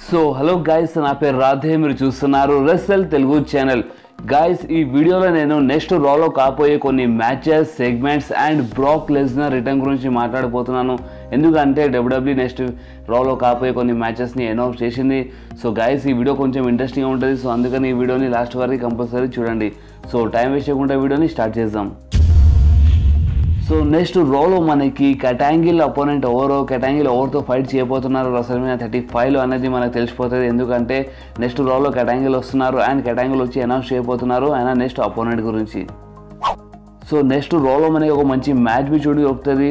So hello guys, నా పేరు రాధే, మీరు చూస్తున్నారు రెస్సెల్ తెలుగు ఛానల్. గైస్, ఈ వీడియోలో నేను నెక్స్ట్ రాలో కాపోయే కొన్ని matches, segments and బ్రాక్ Lesnar return గురించి మాట్లాడబోతున్నాను. ఎందుకంటే డబ్ల్యూడబ్ల్యూ నెక్స్ట్ రాలో కాపోయే కొన్ని మ్యాచెస్ని అనౌన్స్ చేసింది. సో గైస్, ఈ వీడియో కొంచెం ఇంట్రెస్టింగ్గా ఉంటుంది. సో అందుకని ఈ వీడియోని లాస్ట్ వరకు కంపల్సరీ చూడండి. సో టైం వేస్ట్ చేయకుండా వీడియోని స్టార్ట్ చేద్దాం. సో నెక్స్ట్ రాలో మనకి కటాంగిల్ అపోనెంట్ ఎవరో, కటాంగిల్ ఎవరితో ఫైట్ చేయబోతున్నారు WrestleMania 35లో అనేది మనకు తెలిసిపోతుంది. ఎందుకంటే నెక్స్ట్ రాలో కటాంగిల్ వస్తున్నారు అండ్ కటాంగిల్ వచ్చి అనౌన్స్ చేయబోతున్నారు ఆయన నెక్స్ట్ అపోనెంట్ గురించి. సో నెక్స్ట్ రాలో మనకి ఒక మంచి మ్యాచ్ బి చూడి వస్తుంది.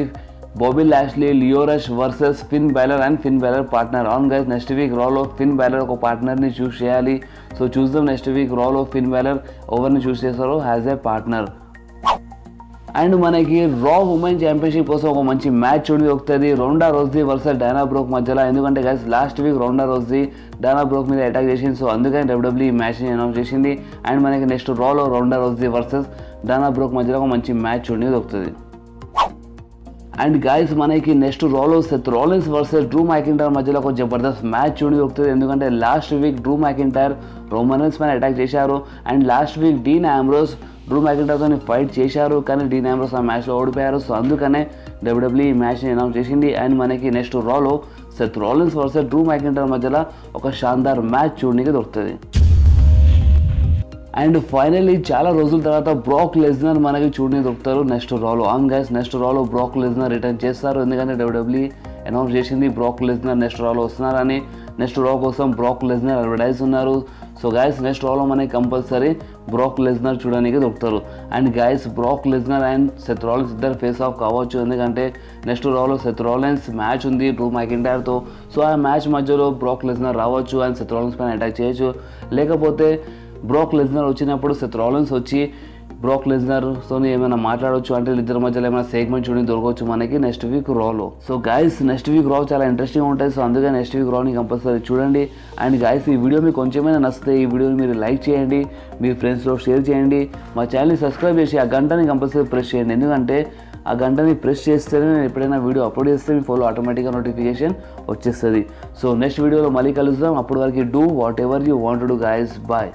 Bobby Lashley, Leo Rush versus Finn Balor and Finn Balor partner. అవును గైస్, నెక్స్ట్ వీక్ రాలో ఫిన్ బెలర్ ఒక పార్ట్నర్ని చూస్ చేయాలి. సో చూద్దాం నెక్స్ట్ వీక్ రాలో ఫిన్ బెలర్ ఎవరిని చూస్ చేస్తారో యాజ్ ఏ పార్ట్నర్. అండ్ మనకి రా ఉమెన్ ఛాంపియన్షిప్ కోసం ఒక మంచి మ్యాచ్ చూడి వస్తుంది. రౌండా రోజ్ది వర్సెస్ డైనా బ్రోక్ మధ్యలో. ఎందుకంటే గైస్ లాస్ట్ వీక్ రౌండా రోజ్ది డైనా బ్రోక్ మీద అటాక్ చేసింది. సో అందుకని డబ్ల్యూడబ్ల్యూ ఈ మ్యాచ్ని అనౌన్స్ చేసింది. అండ్ మనకి నెక్స్ట్ రాలో రౌండా రోజ్ది వర్సెస్ డైనా బ్రోక్ మధ్యలో ఒక మంచి మ్యాచ్ చూడి వస్తుంది. అండ్ గైస్, మనకి నెక్స్ట్ రాలో Seth Rollins versus Drew McIntyre మధ్యలో ఒక జబర్దస్త్ మ్యాచ్ చూడి వస్తుంది. ఎందుకంటే last week Drew McIntyre Roman Reigns పైన అటాక్ చేశారు. And last week Dean Ambrose Drew మ్యాకింటైర్తో ఫైట్ చేశారు, కానీ డీన్ ఆంబ్రోస్ ఆ మ్యాచ్లో ఓడిపోయారు. సో అందుకనే డబ్ల్యూడబ్ల్యూ ఈ మ్యాచ్ని అనౌన్స్ చేసింది. అండ్ మనకి నెక్స్ట్ రాలో Seth Rollins versus Drew McIntyre మధ్యలో ఒక షాన్దార్ మ్యాచ్ చూడడానికి దొరుకుతుంది. అండ్ ఫైనల్లీ చాలా రోజుల తర్వాత బ్రాక్ లెస్నర్ మనకి చూడని దొరుకుతారు నెక్స్ట్ రాలో. ఆన్ గైస్, నెక్స్ట్ రాలో బ్రాక్ లెస్నర్ రిటర్న్ చేస్తారు. ఎందుకంటే డబ్ల్యూడబ్ల్యూ అనౌన్స్ చేసింది బ్రాక్ లెస్నర్ నెక్స్ట్ రాలో వస్తున్నారని. నెక్స్ట్ రా కోసం బ్రాక్ లెస్నర్ అడ్వర్టైజ్ ఉన్నారు. సో గైస్, నెక్స్ట్ రాలో మనకి కంపల్సరీ బ్రాక్ లెస్నర్ చూడడానికి దొరుకుతారు. And guys, Brock Lesnar and Seth Rollins ఇద్దరు ఫేస్ ఆఫ్ కావచ్చు. ఎందుకంటే నెక్స్ట్ రాలో సెత్ రాలిన్స్ మ్యాచ్ ఉంది డ్రూ మ్యాకింటైర్తో. సో ఆ మ్యాచ్ మధ్యలో బ్రాక్ లెస్నర్ రావచ్చు అండ్ సెత్ రాలిన్స్ పైన అటాక్ చేయొచ్చు. లేకపోతే బ్రాక్ లెస్నర్ వచ్చినప్పుడు సెత్ రాలిన్స్ వచ్చి బ్రాక్ లెస్నర్తో ఏమైనా మాట్లాడవచ్చు. అంటే ఇద్దరి మధ్యలో ఏమైనా సెగ్మెంట్ చూడని దొరకవచ్చు మనకి నెక్స్ట్ వీక్ రాలో. So guys, next week Raw చాలా ఇంట్రెస్టింగ్ ఉంటుంది. సో అందుకే నెక్స్ట్ వీక్ రాని కంపల్సరీ చూడండి. అండ్ గైస్, ఈ వీడియో మీకు కొంచెమైనా నచ్చితే ఈ వీడియోని మీరు లైక్ చేయండి, మీ ఫ్రెండ్స్లో షేర్ చేయండి, మా ఛానల్ని సబ్స్క్రైబ్ చేసి ఆ గంటని కంపల్సరీ ప్రెస్ చేయండి. ఎందుకంటే ఆ గంటని ప్రెస్ చేస్తేనే నేను ఎప్పుడైనా వీడియో అప్లోడ్ చేస్తే మీ ఫోన్లో ఆటోమేటిక్గా నోటిఫికేషన్ వచ్చేస్తుంది. సో నెక్స్ట్ వీడియోలో మళ్ళీ కలుద్దాం. అప్పటి వరకు do whatever you want to do guys. Bye.